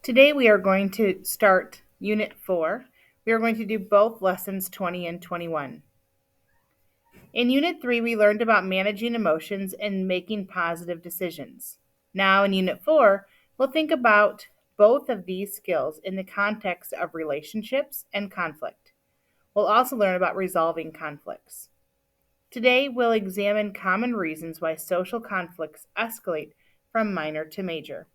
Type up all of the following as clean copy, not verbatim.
Today we are going to start Unit 4. We are going to do both lessons 20 and 21. In Unit 3, we learned about managing emotions and making positive decisions. Now in Unit 4, we'll think about both of these skills in the context of relationships and conflict. We'll also learn about resolving conflicts. Today, we'll examine common reasons why social conflicts escalate from minor to major.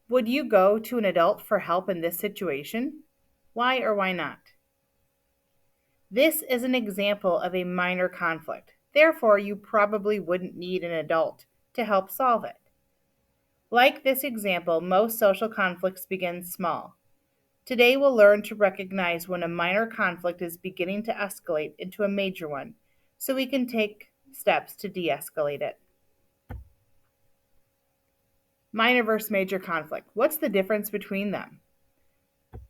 Would you go to an adult for help in this situation? Why or why not? This is an example of a minor conflict. Therefore, you probably wouldn't need an adult to help solve it. Like this example, most social conflicts begin small. Today, we'll learn to recognize when a minor conflict is beginning to escalate into a major one, so we can take steps to de-escalate it. Minor versus major conflict. What's the difference between them?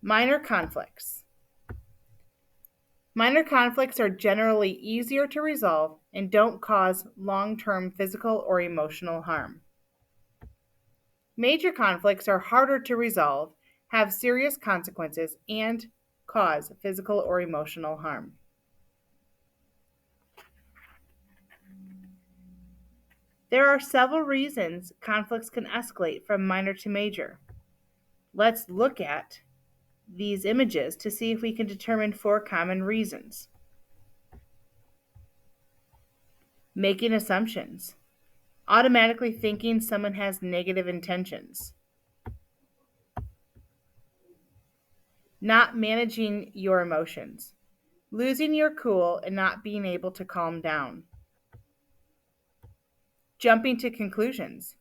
Minor conflicts. Minor conflicts are generally easier to resolve and don't cause long-term physical or emotional harm. Major conflicts are harder to resolve, have serious consequences, and cause physical or emotional harm. There are several reasons conflicts can escalate from minor to major. Let's look at these images to see if we can determine 4 common reasons. Making assumptions. Automatically thinking someone has negative intentions. Not managing your emotions. Losing your cool and not being able to calm down. Jumping to conclusions.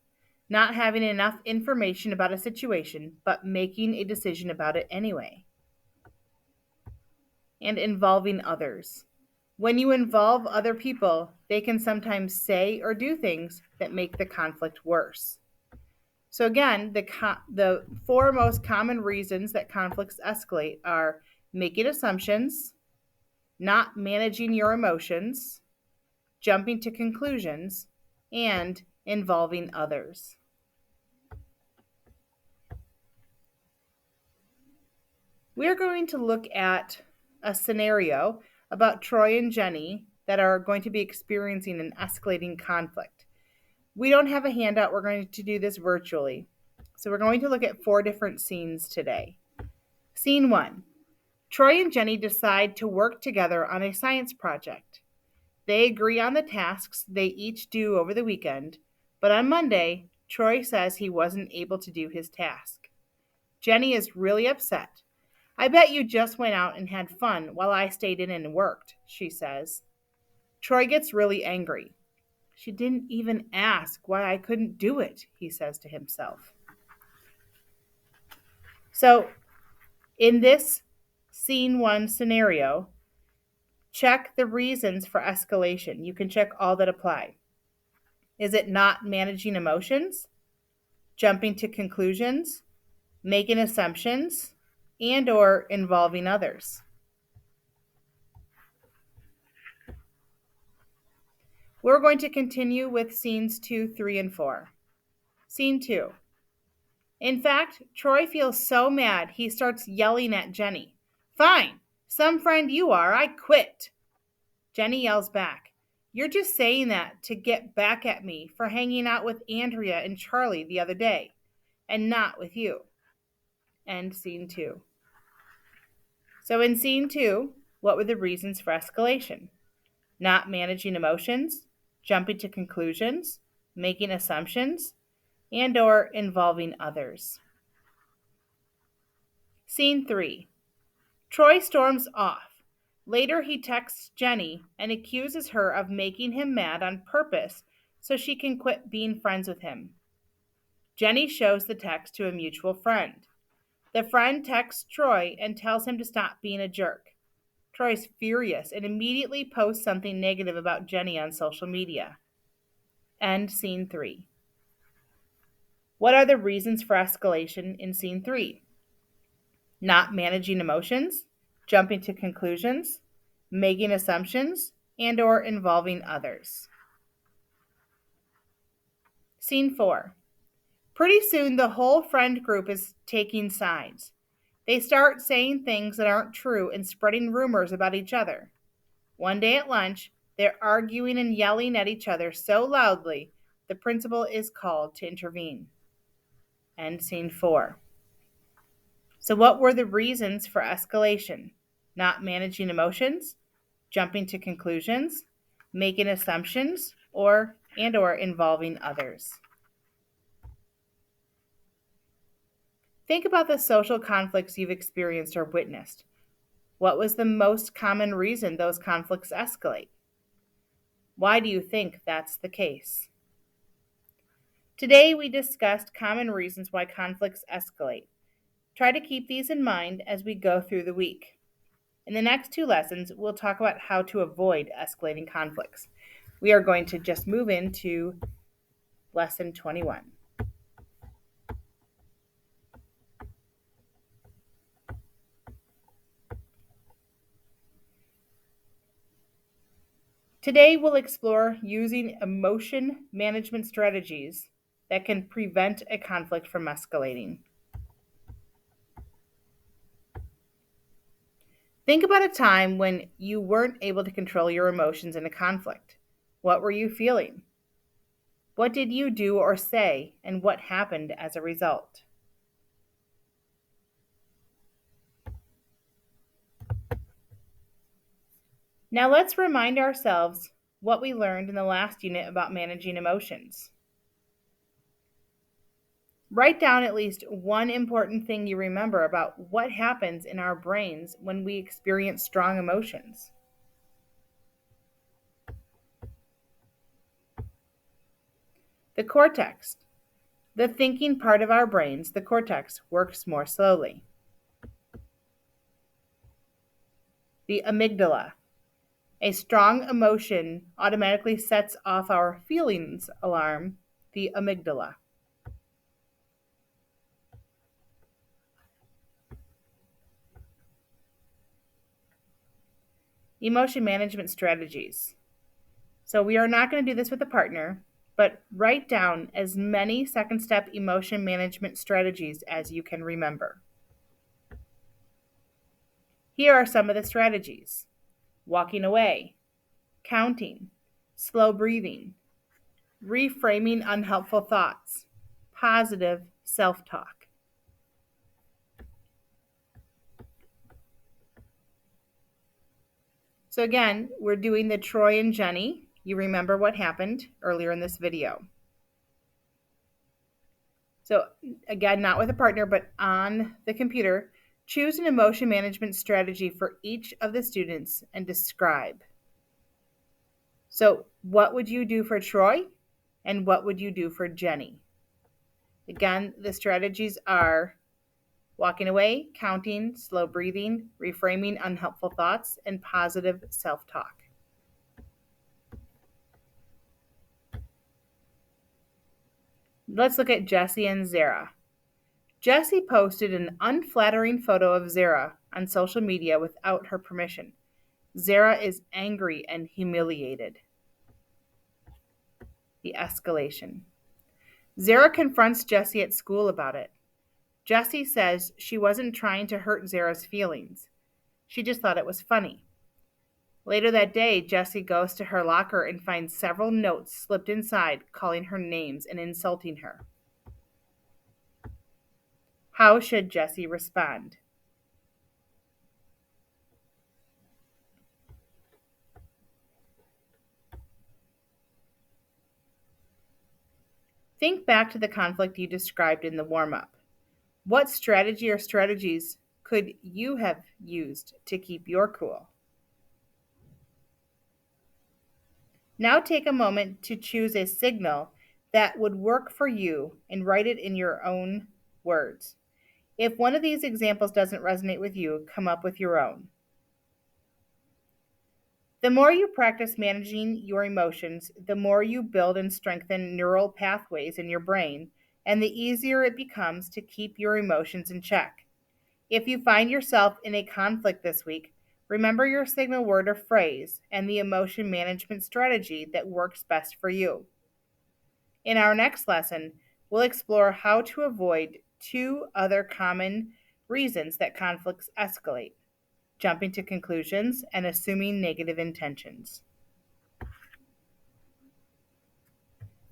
Not having enough information about a situation, but making a decision about it anyway. And involving others. When you involve other people, they can sometimes say or do things that make the conflict worse. So again, the 4 most common reasons that conflicts escalate are making assumptions, not managing your emotions, jumping to conclusions, and involving others. We're going to look at a scenario about Troy and Jenny that are going to be experiencing an escalating conflict. We don't have a handout. We're going to do this virtually. So we're going to look at 4 different scenes today. Scene 1. Troy and Jenny decide to work together on a science project. They agree on the tasks they each do over the weekend, but on Monday, Troy says he wasn't able to do his task. Jenny is really upset. I bet you just went out and had fun while I stayed in and worked, she says. Troy gets really angry. She didn't even ask why I couldn't do it, he says to himself. So, in this scene 1 scenario, check the reasons for escalation. You can check all that apply. Is it not managing emotions, jumping to conclusions, making assumptions, and or involving others? We're going to continue with scenes 2, 3, and 4. Scene 2. In fact, Troy feels so mad he starts yelling at Jenny. Fine, some friend you are, I quit. Jenny yells back. You're just saying that to get back at me for hanging out with Andrea and Charlie the other day, and not with you. End scene 2. So in scene 2, what were the reasons for escalation? Not managing emotions, jumping to conclusions, making assumptions, and or involving others. Scene 3. Troy storms off. Later, he texts Jenny and accuses her of making him mad on purpose so she can quit being friends with him. Jenny shows the text to a mutual friend. The friend texts Troy and tells him to stop being a jerk. Troy's furious and immediately posts something negative about Jenny on social media. End scene 3. What are the reasons for escalation in scene 3? Not managing emotions, jumping to conclusions, making assumptions, and or involving others. Scene 4. Pretty soon, the whole friend group is taking sides. They start saying things that aren't true and spreading rumors about each other. One day at lunch, they're arguing and yelling at each other so loudly, the principal is called to intervene. End scene 4. So, what were the reasons for escalation? Not managing emotions, jumping to conclusions, making assumptions, or involving others. Think about the social conflicts you've experienced or witnessed. What was the most common reason those conflicts escalate? Why do you think that's the case? Today we discussed common reasons why conflicts escalate. Try to keep these in mind as we go through the week. In the next 2 lessons, we'll talk about how to avoid escalating conflicts. We are going to just move into lesson 21. Today we'll explore using emotion management strategies that can prevent a conflict from escalating. Think about a time when you weren't able to control your emotions in a conflict. What were you feeling? What did you do or say, and what happened as a result? Now let's remind ourselves what we learned in the last unit about managing emotions. Write down at least one important thing you remember about what happens in our brains when we experience strong emotions. The cortex, the thinking part of our brains, the cortex, works more slowly. The amygdala, a strong emotion automatically sets off our feelings alarm, the amygdala. Emotion management strategies. So we are not going to do this with a partner, but write down as many second step emotion management strategies as you can remember. Here are some of the strategies: walking away, counting, slow breathing, reframing unhelpful thoughts, positive self talk. So, again, we're doing the Troy and Jenny. You remember what happened earlier in this video. So, again, not with a partner, but on the computer, choose an emotion management strategy for each of the students and describe. So, what would you do for Troy and what would you do for Jenny? Again, the strategies are walking away, counting, slow breathing, reframing unhelpful thoughts, and positive self talk. Let's look at Jessie and Zara. Jessie posted an unflattering photo of Zara on social media without her permission. Zara is angry and humiliated. The escalation. Zara confronts Jessie at school about it. Jessie says she wasn't trying to hurt Zara's feelings. She just thought it was funny. Later that day, Jessie goes to her locker and finds several notes slipped inside calling her names and insulting her. How should Jessie respond? Think back to the conflict you described in the warm-up. What strategy or strategies could you have used to keep your cool? Now take a moment to choose a signal that would work for you and write it in your own words. If one of these examples doesn't resonate with you, come up with your own. The more you practice managing your emotions, the more you build and strengthen neural pathways in your brain, and the easier it becomes to keep your emotions in check. If you find yourself in a conflict this week, remember your signal word or phrase and the emotion management strategy that works best for you. In our next lesson, we'll explore how to avoid two other common reasons that conflicts escalate: jumping to conclusions and assuming negative intentions.